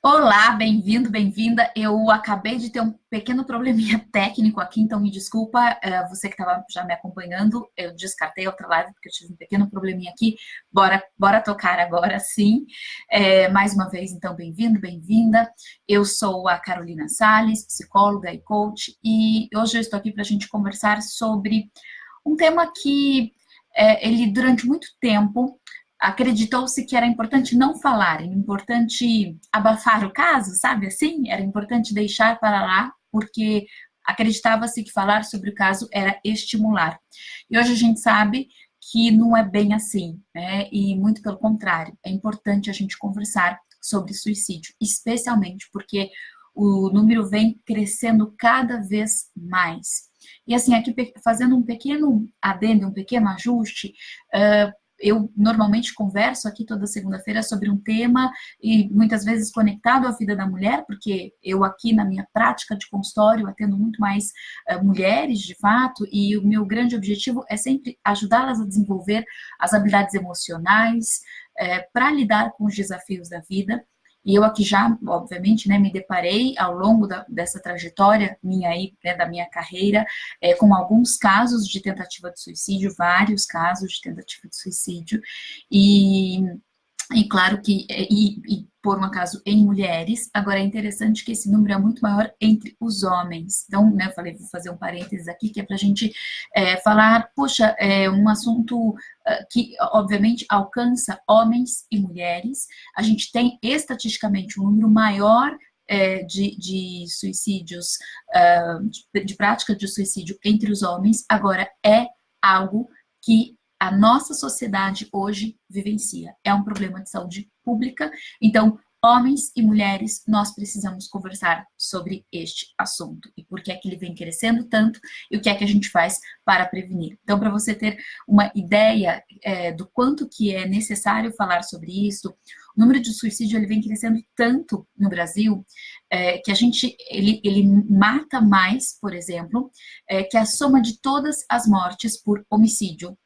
Olá, bem-vindo, bem-vinda. Eu acabei de ter um pequeno probleminha técnico aqui, então me desculpa, você que estava já me acompanhando, eu descartei outra live porque eu tive um pequeno probleminha aqui. Bora tocar agora, sim. Mais uma vez, então, bem-vindo, bem-vinda. Eu sou a Carolina Sales, psicóloga e coach, e hoje eu estou aqui para a gente conversar sobre um tema que ele, durante muito tempo, acreditou-se que era importante não falar, era importante abafar o caso, sabe assim? Era importante deixar para lá, porque acreditava-se que falar sobre o caso era estimular. E hoje a gente sabe que não é bem assim, né? E muito pelo contrário, é importante a gente conversar sobre suicídio, especialmente porque o número vem crescendo cada vez mais. E assim, aqui fazendo um pequeno adendo, um pequeno ajuste, eu normalmente converso aqui toda segunda-feira sobre um tema e muitas vezes conectado à vida da mulher, porque eu aqui na minha prática de consultório atendo muito mais mulheres de fato, e o meu grande objetivo é sempre ajudá-las a desenvolver as habilidades emocionais para lidar com os desafios da vida. E eu aqui já, obviamente, né, me deparei ao longo dessa trajetória minha aí, né, da minha carreira, com alguns casos de tentativa de suicídio, vários casos de tentativa de suicídio, e e claro que, por um acaso, em mulheres. Agora, é interessante que esse número é muito maior entre os homens. Então, né, eu falei, vou fazer um parênteses aqui, que é para a gente falar, poxa, é um assunto que, obviamente, alcança homens e mulheres. A gente tem, estatisticamente, um número maior de suicídios, de prática de suicídio entre os homens. Agora, é algo que a nossa sociedade hoje vivencia. É um problema de saúde pública, então, homens e mulheres, nós precisamos conversar sobre este assunto e por que é que ele vem crescendo tanto e o que é que a gente faz para prevenir. Então, para você ter uma ideia do quanto que é necessário falar sobre isso, o número de suicídio ele vem crescendo tanto no Brasil que ele mata mais, por exemplo, que a soma de todas as mortes por homicídio.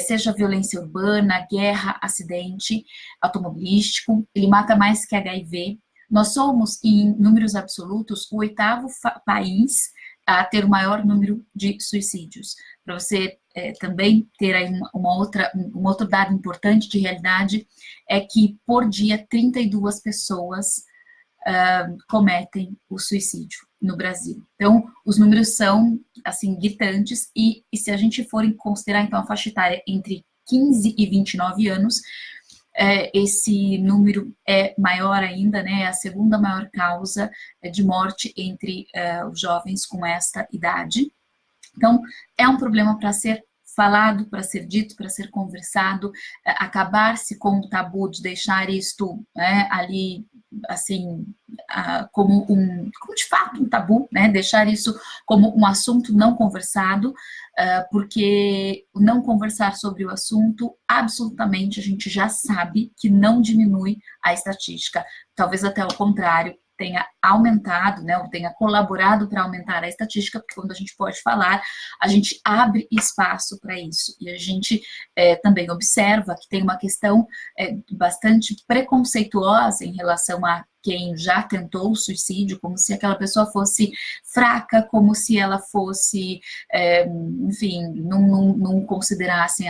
Seja violência urbana, guerra, acidente automobilístico, ele mata mais que HIV. Nós somos, em números absolutos, o oitavo país a ter o maior número de suicídios. Para você também ter aí um outro dado importante de realidade, é que por dia 32 pessoas cometem o suicídio no Brasil. Então, os números são, assim, gritantes, e se a gente for considerar, então, a faixa etária entre 15 e 29 anos, esse número é maior ainda, né, é a segunda maior causa de morte entre os jovens com esta idade. Então, é um problema para ser falado, para ser dito, para ser conversado, acabar-se com o tabu de deixar isto ali, assim, como de fato um tabu, né? Deixar isso como um assunto não conversado, porque não conversar sobre o assunto, absolutamente, a gente já sabe que não diminui a estatística, talvez até ao contrário, tenha aumentado, né, ou tenha colaborado para aumentar a estatística, porque quando a gente pode falar, a gente abre espaço para isso. E a gente também observa que tem uma questão bastante preconceituosa em relação a quem já tentou o suicídio, como se aquela pessoa fosse fraca, como se ela fosse, enfim, não considerasse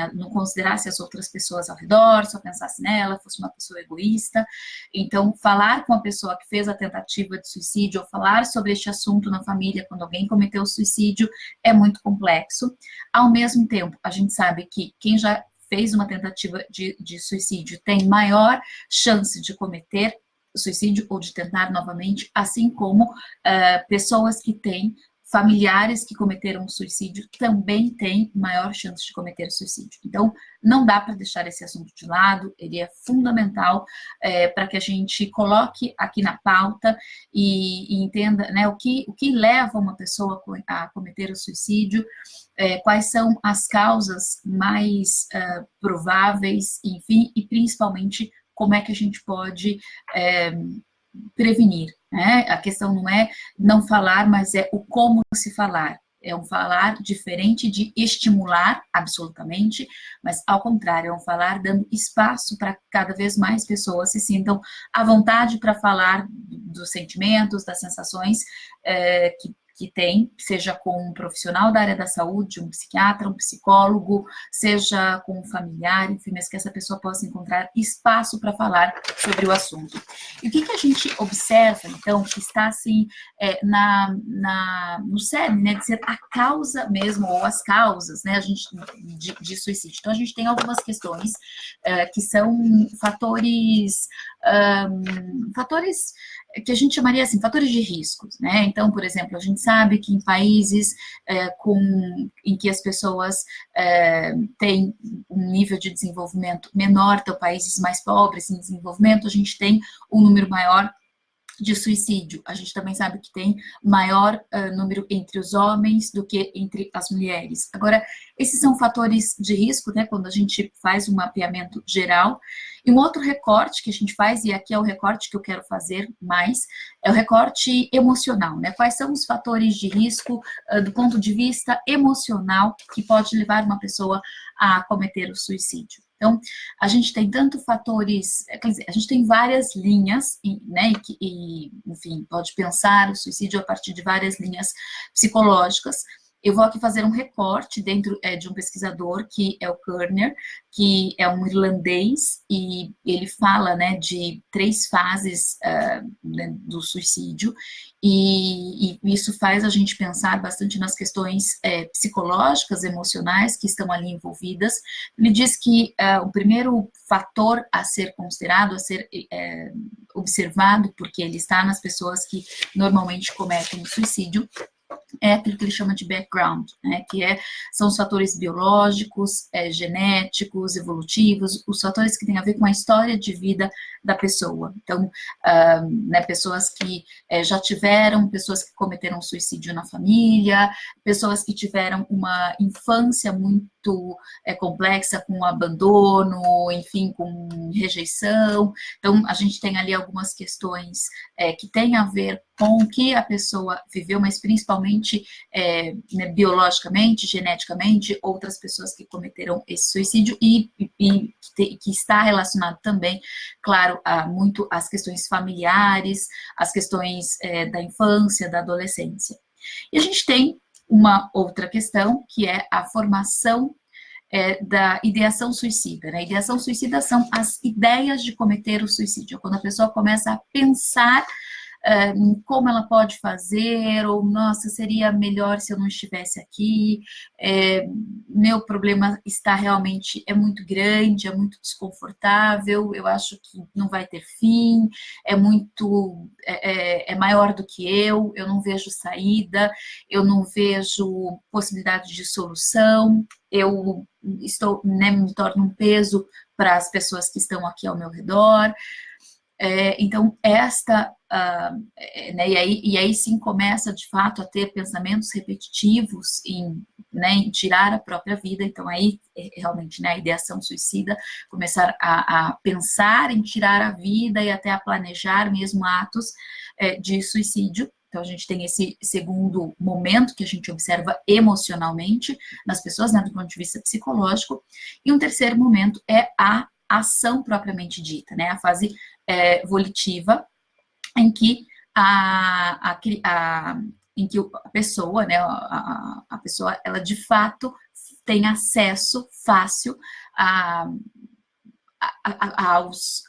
as outras pessoas ao redor, só pensasse nela, fosse uma pessoa egoísta. Então, falar com a pessoa que fez a tentativa de suicídio, ou falar sobre este assunto na família, quando alguém cometeu suicídio, é muito complexo. Ao mesmo tempo, a gente sabe que quem já fez uma tentativa de suicídio tem maior chance de cometer suicídio ou de tentar novamente, assim como pessoas que têm familiares que cometeram suicídio também têm maior chance de cometer suicídio. Então, não dá para deixar esse assunto de lado, ele é fundamental para que a gente coloque aqui na pauta e entenda, né, o que leva uma pessoa a cometer o suicídio, quais são as causas mais prováveis, enfim, e principalmente como é que a gente pode prevenir, né? A questão não é não falar, mas é o como se falar. É um falar diferente de estimular, absolutamente, mas ao contrário, é um falar dando espaço para cada vez mais pessoas se sintam à vontade para falar dos sentimentos, das sensações que tem, seja com um profissional da área da saúde, um psiquiatra, um psicólogo, seja com um familiar, enfim, mas que essa pessoa possa encontrar espaço para falar sobre o assunto. E o que a gente observa, então, que está assim no cerne, né, de ser a causa mesmo, ou as causas, né, de suicídio. Então, a gente tem algumas questões que são fatores que a gente chamaria assim, fatores de riscos, né? Então, por exemplo, a gente sabe que em países em que as pessoas têm um nível de desenvolvimento menor, então países mais pobres em desenvolvimento, a gente tem um número maior de suicídio. A gente também sabe que tem maior número entre os homens do que entre as mulheres. Agora, esses são fatores de risco, né, quando a gente faz um mapeamento geral. E um outro recorte que a gente faz, e aqui é o recorte que eu quero fazer mais, é o recorte emocional, né? Quais são os fatores de risco do ponto de vista emocional que pode levar uma pessoa a cometer o suicídio? Então, a gente tem tanto fatores, quer dizer, a gente tem várias linhas, né, enfim, pode pensar o suicídio a partir de várias linhas psicológicas. Eu vou aqui fazer um recorte dentro de um pesquisador, que é o Kerner, que é um irlandês, e ele fala, né, de 3 fases né, do suicídio, e isso faz a gente pensar bastante nas questões psicológicas, emocionais, que estão ali envolvidas. Ele diz que o primeiro fator a ser considerado, a ser observado, porque ele está nas pessoas que normalmente cometem o suicídio, é aquilo que ele chama de background, né, são os fatores biológicos, genéticos, evolutivos, os fatores que têm a ver com a história de vida da pessoa. Então, né, pessoas que já tiveram, pessoas que cometeram suicídio na família, pessoas que tiveram uma infância muito complexa, com abandono, enfim, com rejeição. Então, a gente tem ali algumas questões que têm a ver com o que a pessoa viveu, mas principalmente né, biologicamente, geneticamente, outras pessoas que cometeram esse suicídio e que está relacionado também, claro, muito às questões familiares, às questões da infância, da adolescência. E a gente tem uma outra questão, que é a formação da ideação suicida, né? Ideação suicida são as ideias de cometer o suicídio, quando a pessoa começa a pensar como ela pode fazer, ou nossa, seria melhor se eu não estivesse aqui, meu problema está realmente, muito grande, é muito desconfortável, eu acho que não vai ter fim, é maior do que eu não vejo saída, eu não vejo possibilidade de solução, eu estou, né, me torno um peso para as pessoas que estão aqui ao meu redor. Então, né, e aí sim começa, de fato, a ter pensamentos repetitivos né, em tirar a própria vida. Então, aí, realmente, né, a ideação suicida, começar a pensar em tirar a vida e até a planejar mesmo atos de suicídio. Então, a gente tem esse segundo momento que a gente observa emocionalmente nas pessoas, né, do ponto de vista psicológico. E um terceiro momento é a ação propriamente dita, né, a fase volitiva, em que em que a pessoa, né, a pessoa, ela de fato tem acesso fácil aos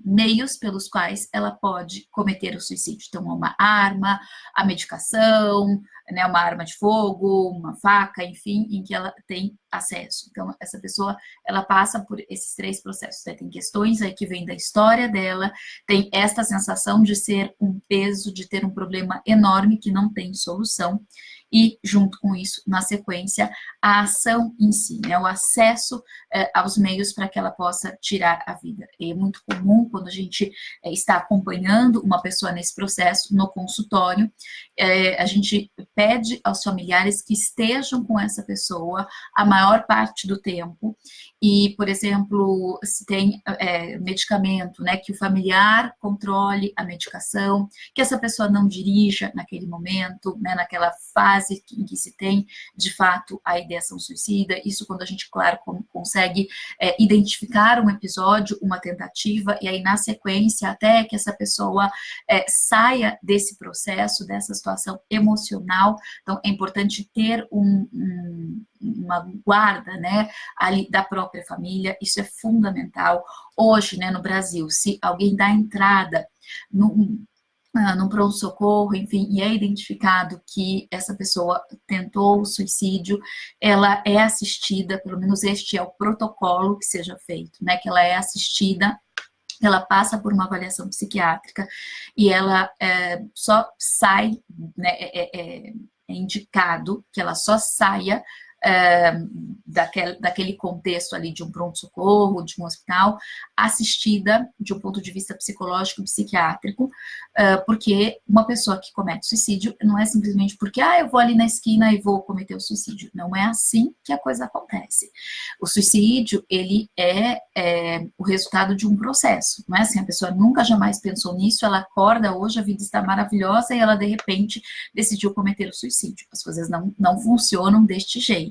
meios pelos quais ela pode cometer o suicídio. Então, uma arma, a medicação, né, uma arma de fogo, uma faca, enfim, em que ela tem acesso. Então, essa pessoa, ela passa por esses 3 processos, né? Tem questões aí que vêm da história dela, tem esta sensação de ser um peso, de ter um problema enorme que não tem solução, e junto com isso, na sequência, a ação em si, né, o acesso aos meios para que ela possa tirar a vida. É muito comum quando a gente está acompanhando uma pessoa nesse processo, no consultório, a gente pede aos familiares que estejam com essa pessoa a maior parte do tempo, e, por exemplo, se tem medicamento, né, que o familiar controle a medicação, que essa pessoa não dirija naquele momento, né, naquela fase em que se tem, de fato, a ideação suicida. Isso quando a gente, claro, consegue identificar um episódio, uma tentativa, e aí, na sequência, até que essa pessoa saia desse processo, dessa situação emocional. Então, é importante ter uma guarda, né, ali da própria família. Isso é fundamental. Hoje, né, no Brasil, se alguém dá entrada num pronto-socorro, enfim, e é identificado que essa pessoa tentou o suicídio, ela é assistida, pelo menos este é o protocolo que seja feito, né, que ela é assistida, ela passa por uma avaliação psiquiátrica e ela só sai, né, é indicado que ela só saia daquele contexto ali de um pronto-socorro, de um hospital, assistida de um ponto de vista psicológico e psiquiátrico, porque uma pessoa que comete suicídio não é simplesmente porque, eu vou ali na esquina e vou cometer o suicídio. Não é assim que a coisa acontece. O suicídio, ele é o resultado de um processo, não é assim, a pessoa nunca jamais pensou nisso, ela acorda hoje, a vida está maravilhosa e ela, de repente, decidiu cometer o suicídio. As coisas não funcionam deste jeito.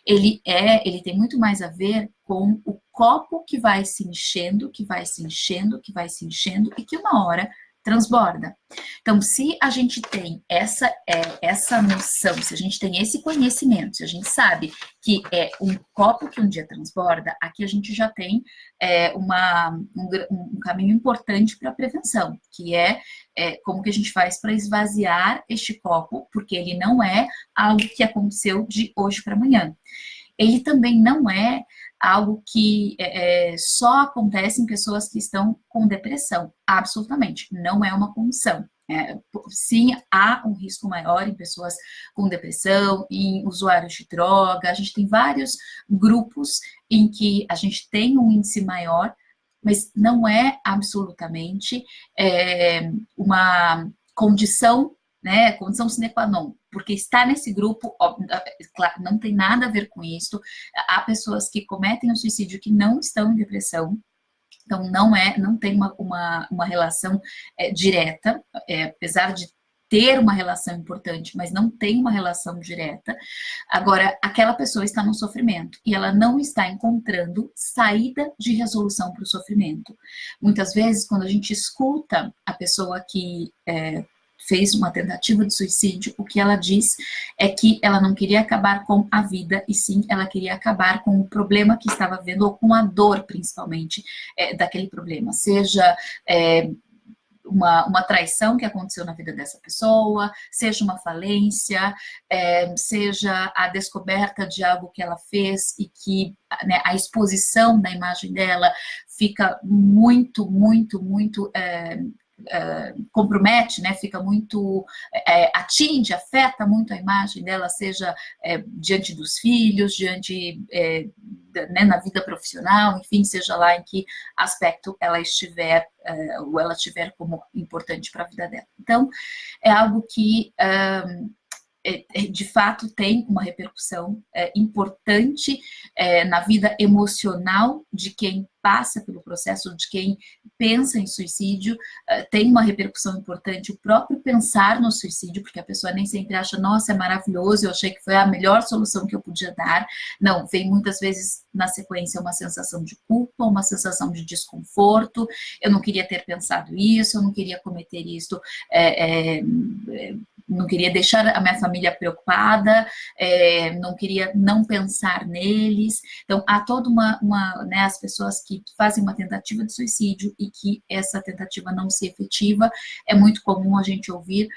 Ele tem muito mais a ver com o copo que vai se enchendo, que vai se enchendo, que vai se enchendo e que uma hora transborda. Então, se a gente tem essa noção, se a gente tem esse conhecimento, se a gente sabe que é um copo que um dia transborda, aqui a gente já tem um caminho importante para a prevenção, que é como que a gente faz para esvaziar este copo, porque ele não é algo que aconteceu de hoje para amanhã. Ele também não é algo que só acontece em pessoas que estão com depressão. Absolutamente, não é uma condição. Sim, há um risco maior em pessoas com depressão, em usuários de droga. A gente tem vários grupos em que a gente tem um índice maior, mas não é absolutamente uma condição, né, condição sine qua non, porque está nesse grupo, claro, não tem nada a ver com isso. Há pessoas que cometem o suicídio que não estão em depressão, então não tem uma relação direta, apesar de ter uma relação importante, mas não tem uma relação direta. Agora, aquela pessoa está no sofrimento e ela não está encontrando saída de resolução para o sofrimento. Muitas vezes, quando a gente escuta a pessoa que fez uma tentativa de suicídio, o que ela diz é que ela não queria acabar com a vida, e sim, ela queria acabar com o problema que estava vendo, ou com a dor, principalmente, daquele problema. Seja uma traição que aconteceu na vida dessa pessoa, seja uma falência, seja a descoberta de algo que ela fez e que, né, a exposição da imagem dela fica muito, muito, muito compromete, né, fica muito, atinge, afeta muito a imagem dela, seja diante dos filhos, diante, né, na vida profissional, enfim, seja lá em que aspecto ela estiver, ou ela tiver como importante para a vida dela. Então, é algo que de fato tem uma repercussão importante na vida emocional de quem passa pelo processo, de quem pensa em suicídio, tem uma repercussão importante o próprio pensar no suicídio, porque a pessoa nem sempre acha, nossa, é maravilhoso, eu achei que foi a melhor solução que eu podia dar. Não, vem muitas vezes na sequência uma sensação de culpa, uma sensação de desconforto, eu não queria ter pensado isso, eu não queria cometer isso, não queria deixar a minha família preocupada, não queria não pensar neles. Então, há toda né, as pessoas que fazem uma tentativa de suicídio e que essa tentativa não se efetiva, é muito comum a gente ouvir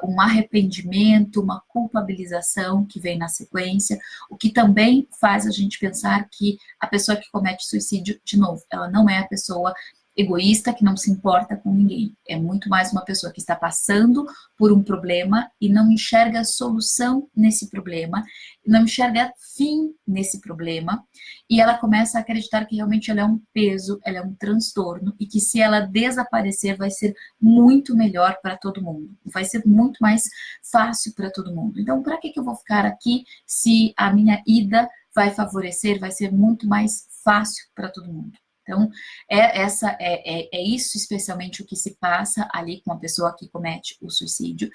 um arrependimento, uma culpabilização que vem na sequência, o que também faz a gente pensar que a pessoa que comete suicídio, de novo, ela não é a pessoa egoísta que não se importa com ninguém. É muito mais uma pessoa que está passando por um problema e não enxerga solução nesse problema, não enxerga fim nesse problema, e ela começa a acreditar que realmente ela é um peso, ela é um transtorno, e que se ela desaparecer vai ser muito melhor para todo mundo, vai ser muito mais fácil para todo mundo. Então, para que eu vou ficar aqui se a minha ida vai favorecer, vai ser muito mais fácil para todo mundo. Então, é isso especialmente o que se passa ali com a pessoa que comete o suicídio.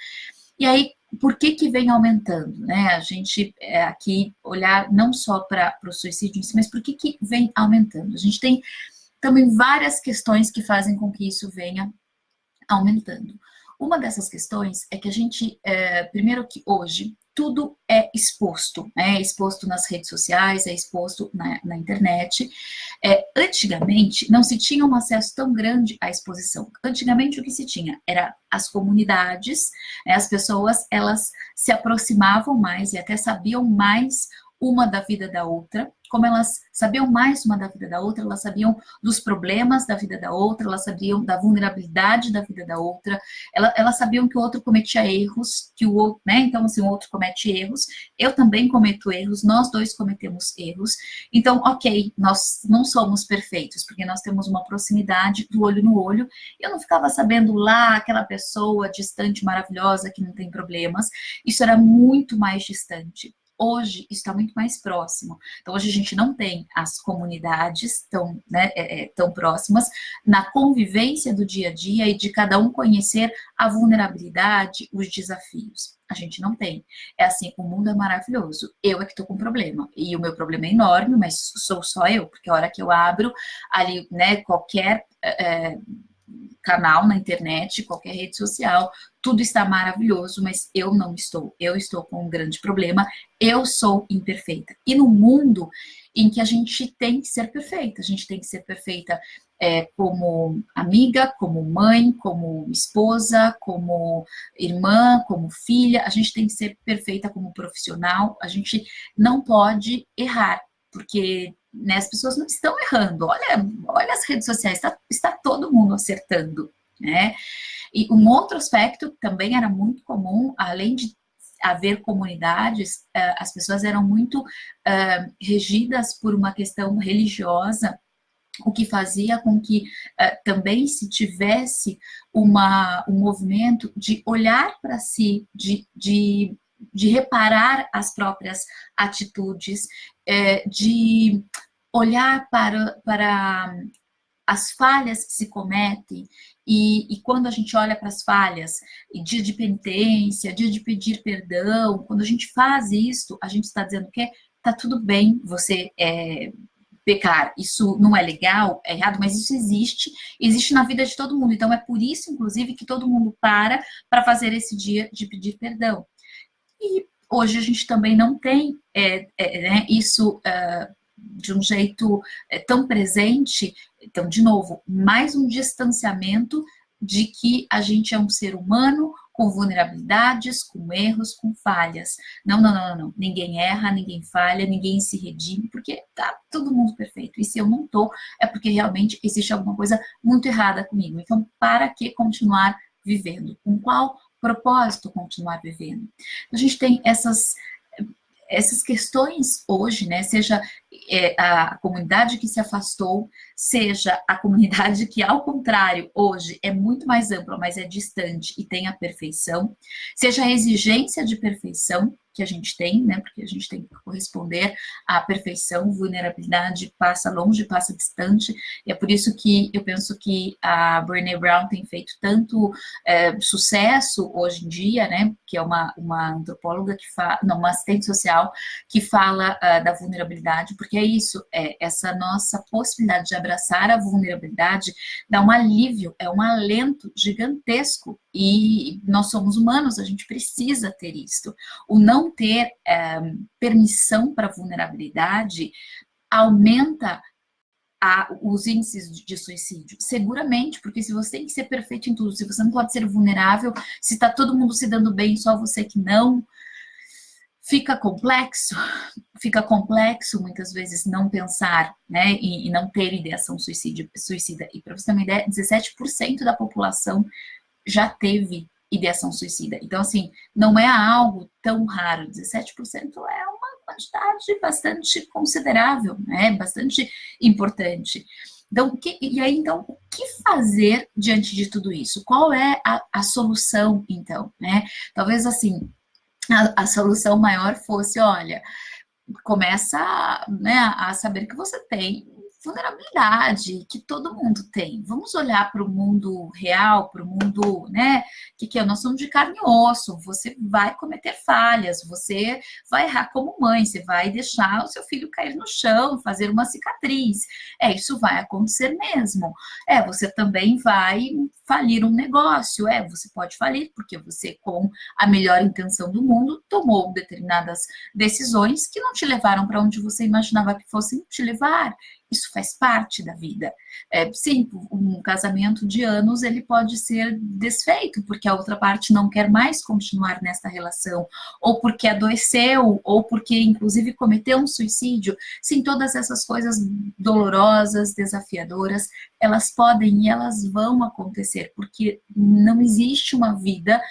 E aí, por que vem aumentando, né? A gente aqui olhar não só para o suicídio em si, mas por que vem aumentando? A gente tem também várias questões que fazem com que isso venha aumentando. Uma dessas questões é que a gente, primeiro que hoje, tudo é exposto, né? É exposto nas redes sociais, é exposto na internet. Antigamente, não se tinha um acesso tão grande à exposição. Antigamente, o que se tinha era as comunidades, né? As pessoas, elas se aproximavam mais e até sabiam mais uma da vida da outra. Como elas sabiam mais uma da vida da outra, elas sabiam dos problemas da vida da outra, elas sabiam da vulnerabilidade da vida da outra, elas sabiam que o outro cometia erros, que o outro, né? Então, assim, o outro comete erros, eu também cometo erros, nós dois cometemos erros. Então, ok, nós não somos perfeitos, porque nós temos uma proximidade do olho no olho. Eu não ficava sabendo lá aquela pessoa distante, maravilhosa, que não tem problemas. Isso era muito mais distante. Hoje está muito mais próximo. Então, hoje a gente não tem as comunidades tão, né, tão próximas na convivência do dia a dia e de cada um conhecer a vulnerabilidade, os desafios. A gente não tem. É assim, o mundo é maravilhoso. Eu é que estou com problema. E o meu problema é enorme, mas sou só eu, porque a hora que eu abro ali, né, qualquer canal na internet, qualquer rede social, tudo está maravilhoso, mas eu não estou. Eu estou com um grande problema, eu sou imperfeita. E no mundo em que a gente tem que ser perfeita, a gente tem que ser perfeita como amiga, como mãe, como esposa, como irmã, como filha, a gente tem que ser perfeita como profissional, a gente não pode errar, porque né, as pessoas não estão errando. Olha as redes sociais, está todo mundo acertando, né? E um outro aspecto que também era muito comum, além de haver comunidades, as pessoas eram muito regidas por uma questão religiosa, o que fazia com que também se tivesse um movimento de olhar para si, de reparar as próprias atitudes, de olhar para as falhas que se cometem, e quando a gente olha para as falhas, dia de penitência, dia de pedir perdão, quando a gente faz isso, a gente está dizendo que está tudo bem você pecar, isso não é legal, é errado, mas isso existe na vida de todo mundo, então é por isso, inclusive, que todo mundo para fazer esse dia de pedir perdão. E hoje a gente também não tem né, isso de um jeito tão presente. Então, de novo, mais um distanciamento de que a gente é um ser humano com vulnerabilidades, com erros, com falhas. Não. Ninguém erra, ninguém falha, ninguém se redime, porque tá todo mundo perfeito. E se eu não tô, é porque realmente existe alguma coisa muito errada comigo. Então, para que continuar vivendo? Com qual propósito continuar vivendo? A gente tem essas questões hoje, né? Seja a comunidade que se afastou, seja a comunidade que, ao contrário, hoje é muito mais ampla, mas é distante e tem a perfeição, seja a exigência de perfeição que a gente tem, né? Porque a gente tem que corresponder à perfeição, vulnerabilidade passa longe, passa distante, e é por isso que eu penso que a Brené Brown tem feito tanto sucesso hoje em dia, né? Que é uma antropóloga que fala, não, uma assistente social que fala da vulnerabilidade, porque é isso, essa nossa possibilidade de abraçar a vulnerabilidade dá um alívio, é um alento gigantesco, e nós somos humanos, a gente precisa ter isso. O não ter permissão para vulnerabilidade aumenta os índices de suicídio, seguramente, porque se você tem que ser perfeito em tudo, se você não pode ser vulnerável, se está todo mundo se dando bem, só você que não, fica complexo muitas vezes não pensar, né, e não ter ideação suicida. E para você ter uma ideia, 17% da população já teve ideação suicida. Então, assim, não é algo tão raro. 17% é uma quantidade bastante considerável, né? Bastante importante. Então, o que fazer diante de tudo isso? Qual é a solução, então, né? Talvez, assim, a solução maior fosse, olha, começa, né, a saber que você tem vulnerabilidade, que todo mundo tem. Vamos olhar para o mundo real, para o mundo, né, que é? Nós somos de carne e osso, você vai cometer falhas, você vai errar como mãe, você vai deixar o seu filho cair no chão, fazer uma cicatriz. Isso vai acontecer mesmo. Você também vai falir um negócio, você pode falir, porque você, com a melhor intenção do mundo, tomou determinadas decisões que não te levaram para onde você imaginava que fossem te levar. Isso faz parte da vida. Sim, um casamento de anos, ele pode ser desfeito, porque a outra parte não quer mais continuar nessa relação, ou porque adoeceu, ou porque, inclusive, cometeu um suicídio. Sim, todas essas coisas dolorosas, desafiadoras, elas podem e elas vão acontecer, porque não existe uma vida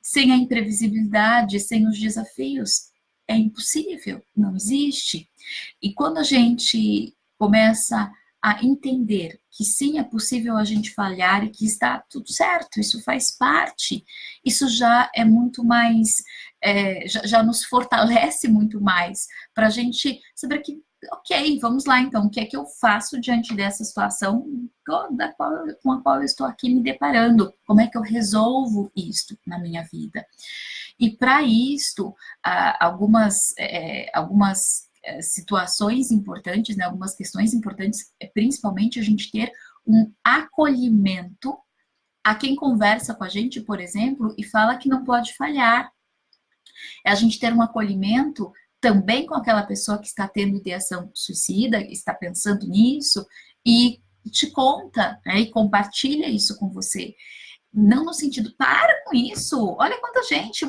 sem a imprevisibilidade, sem os desafios. É impossível, não existe. E quando a gente começa a entender que sim, é possível a gente falhar e que está tudo certo, isso faz parte, isso já é muito mais, já nos fortalece muito mais para a gente saber que, ok, vamos lá então, o que é que eu faço diante dessa situação com a qual eu estou aqui me deparando? Como é que eu resolvo isto na minha vida? E para isto, algumas situações importantes, né, algumas questões importantes, principalmente a gente ter um acolhimento a quem conversa com a gente, por exemplo, e fala que não pode falhar. É a gente ter um acolhimento também com aquela pessoa que está tendo ideação suicida, que está pensando nisso, e te conta, né, e compartilha isso com você. Não no sentido, para com isso, olha quanta gente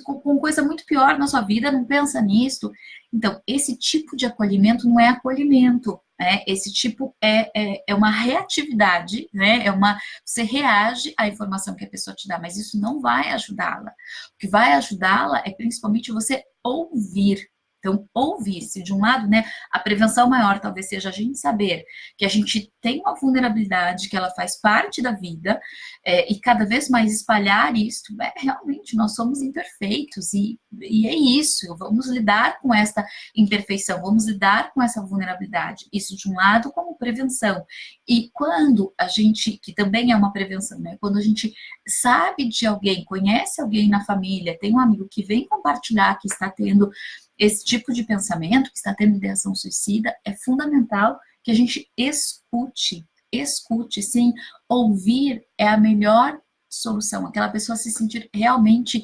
com coisa muito pior na sua vida não pensa nisso. Então, esse tipo de acolhimento não é acolhimento, né? Esse tipo é uma reatividade, né? Você reage à informação que a pessoa te dá, mas isso não vai ajudá-la. O que vai ajudá-la é principalmente você ouvir. Então, ouvir-se, de um lado, né, a prevenção maior talvez seja a gente saber que a gente tem uma vulnerabilidade, que ela faz parte da vida, e cada vez mais espalhar isso, realmente nós somos imperfeitos, e é isso, vamos lidar com esta imperfeição, vamos lidar com essa vulnerabilidade, isso de um lado como prevenção, e quando a gente, que também é uma prevenção, né, quando a gente sabe de alguém, conhece alguém na família, tem um amigo que vem compartilhar que está tendo esse tipo de pensamento, que está tendo ideação suicida, é fundamental que a gente escute, sim, ouvir é a melhor solução, aquela pessoa se sentir realmente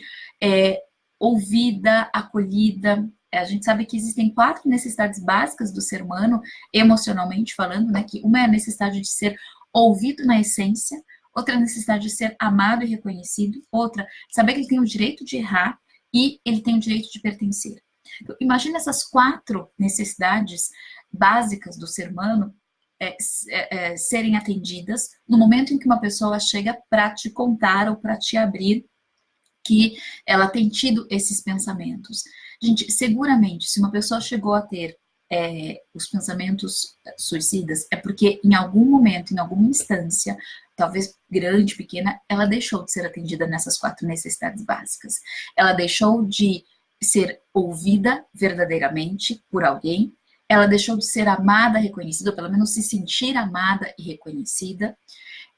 ouvida, acolhida. A gente sabe que existem 4 necessidades básicas do ser humano, emocionalmente falando, né, que uma é a necessidade de ser ouvido na essência, outra é a necessidade de ser amado e reconhecido, outra, saber que ele tem o direito de errar e ele tem o direito de pertencer. Então, imagina essas 4 necessidades básicas do ser humano serem atendidas no momento em que uma pessoa chega para te contar ou para te abrir que ela tem tido esses pensamentos. Gente, seguramente, se uma pessoa chegou a ter os pensamentos suicidas, é porque em algum momento, em alguma instância, talvez grande, pequena, ela deixou de ser atendida nessas 4 necessidades básicas. Ela deixou de ser ouvida verdadeiramente por alguém, ela deixou de ser amada, reconhecida, ou pelo menos se sentir amada e reconhecida,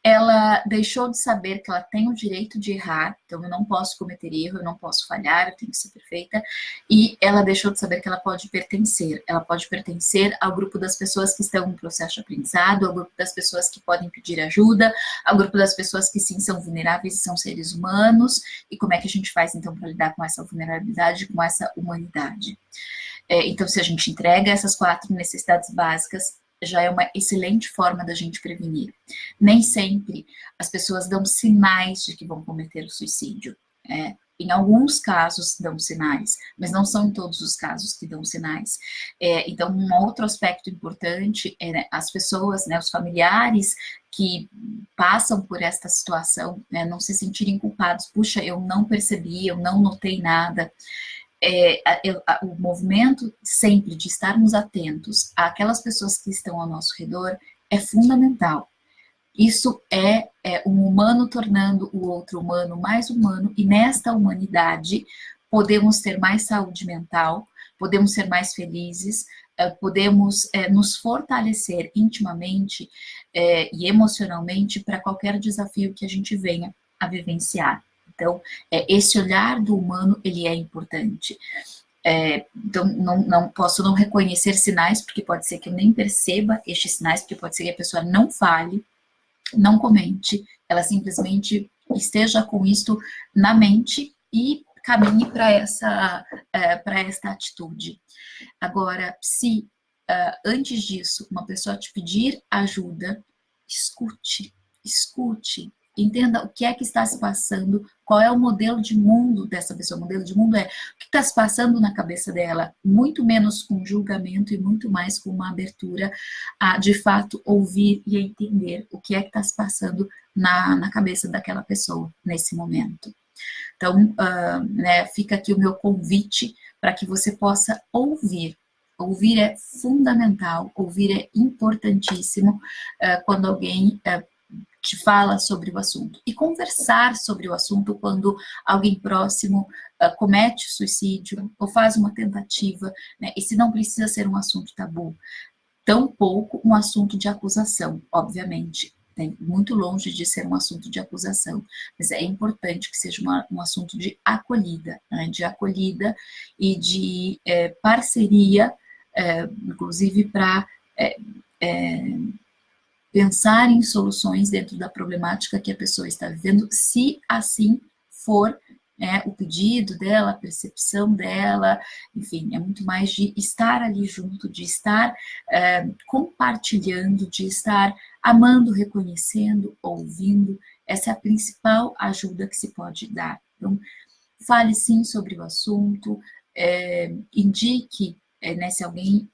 ela deixou de saber que ela tem o direito de errar, então eu não posso cometer erro, eu não posso falhar, eu tenho que ser perfeita, e ela deixou de saber que ela pode pertencer ao grupo das pessoas que estão em processo de aprendizado, ao grupo das pessoas que podem pedir ajuda, ao grupo das pessoas que sim são vulneráveis e são seres humanos, e como é que a gente faz então para lidar com essa vulnerabilidade, com essa humanidade? Então, se a gente entrega essas 4 necessidades básicas, já é uma excelente forma da gente prevenir. Nem sempre as pessoas dão sinais de que vão cometer o suicídio. Em alguns casos dão sinais, mas não são em todos os casos que dão sinais. Então, um outro aspecto importante é, né, as pessoas, né, os familiares que passam por esta situação, né, não se sentirem culpados. Puxa, eu não percebi, eu não notei nada. O movimento sempre de estarmos atentos àquelas pessoas que estão ao nosso redor é fundamental. Isso é um humano tornando o outro humano mais humano, e nesta humanidade podemos ter mais saúde mental, podemos ser mais felizes, podemos nos fortalecer intimamente e emocionalmente para qualquer desafio que a gente venha a vivenciar. Então, esse olhar do humano, ele é importante. Então, não posso não reconhecer sinais, porque pode ser que eu nem perceba estes sinais, porque pode ser que a pessoa não fale, não comente, ela simplesmente esteja com isto na mente e caminhe para esta atitude. Agora, se antes disso uma pessoa te pedir ajuda, escute, entenda o que é que está se passando, qual é o modelo de mundo dessa pessoa. O modelo de mundo é o que está se passando na cabeça dela, muito menos com julgamento e muito mais com uma abertura a, de fato, ouvir e entender o que é que está se passando na cabeça daquela pessoa nesse momento. Então, fica aqui o meu convite para que você possa ouvir. Ouvir é fundamental, ouvir é importantíssimo quando alguém te fala sobre o assunto. E conversar sobre o assunto quando alguém próximo comete suicídio ou faz uma tentativa, né? Esse não precisa ser um assunto tabu, tampouco um assunto de acusação, obviamente. Muito longe de ser um assunto de acusação, mas é importante que seja um assunto de acolhida, né? De acolhida e de parceria, inclusive para pensar em soluções dentro da problemática que a pessoa está vivendo, se assim for o pedido dela, a percepção dela, enfim, é muito mais de estar ali junto, de estar compartilhando, de estar amando, reconhecendo, ouvindo. Essa é a principal ajuda que se pode dar. Então, fale sim sobre o assunto, indique, se alguém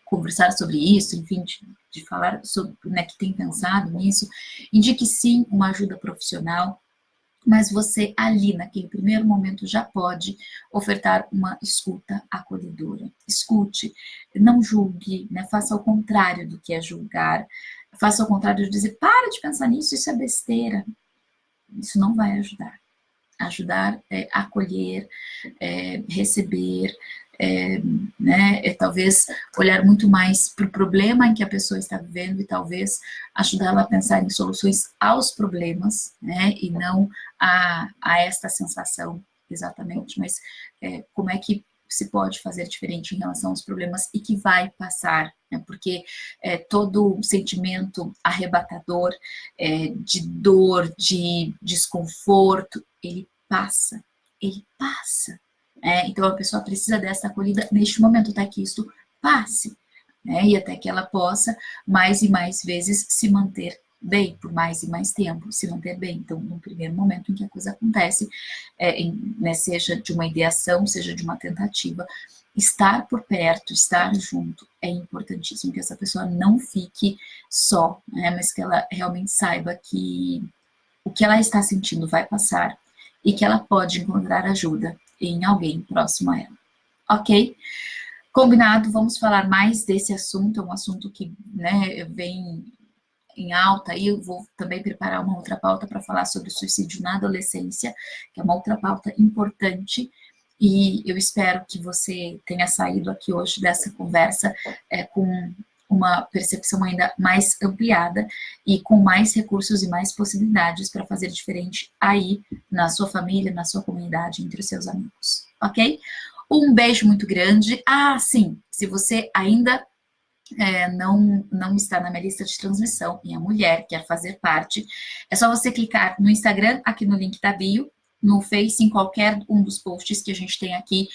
conversar sobre isso, enfim, de falar sobre, que tem pensado nisso, indique sim uma ajuda profissional, mas você ali, naquele primeiro momento, já pode ofertar uma escuta acolhedora. Escute, não julgue, faça o contrário do que é julgar, faça o contrário de dizer, para de pensar nisso, isso é besteira. Isso não vai ajudar. Ajudar é acolher, receber, talvez olhar muito mais para o problema em que a pessoa está vivendo e talvez ajudá-la a pensar em soluções aos problemas, e não a esta sensação exatamente, mas como é que se pode fazer diferente em relação aos problemas e que vai passar, porque todo sentimento arrebatador, de dor, de desconforto, ele passa. Então a pessoa precisa dessa acolhida neste momento, até que isto passe, e até que ela possa mais e mais vezes se manter bem, por mais e mais tempo, se manter bem. Então, no primeiro momento em que a coisa acontece, seja de uma ideação, seja de uma tentativa, estar por perto, estar junto, é importantíssimo, que essa pessoa não fique só, mas que ela realmente saiba que o que ela está sentindo vai passar e que ela pode encontrar ajuda em alguém próximo a ela. Ok? Combinado, vamos falar mais desse assunto, é um assunto que vem em alta, e eu vou também preparar uma outra pauta para falar sobre o suicídio na adolescência, que é uma outra pauta importante, e eu espero que você tenha saído aqui hoje dessa conversa com uma percepção ainda mais ampliada e com mais recursos e mais possibilidades para fazer diferente aí na sua família, na sua comunidade, entre os seus amigos, ok? Um beijo muito grande. Ah, sim, se você ainda não está na minha lista de transmissão e a mulher quer fazer parte, é só você clicar no Instagram, aqui no link da bio, no Face, em qualquer um dos posts que a gente tem aqui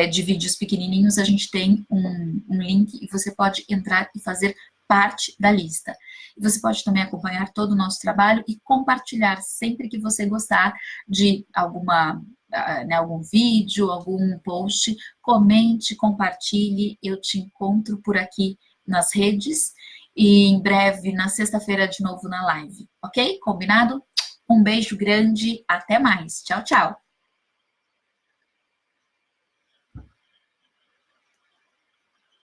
de vídeos pequenininhos, a gente tem um link e você pode entrar e fazer parte da lista. E você pode também acompanhar todo o nosso trabalho e compartilhar sempre que você gostar de algum vídeo, algum post, comente, compartilhe, eu te encontro por aqui nas redes e em breve, na sexta-feira, de novo na live, ok? Combinado? Um beijo grande, até mais. Tchau, tchau.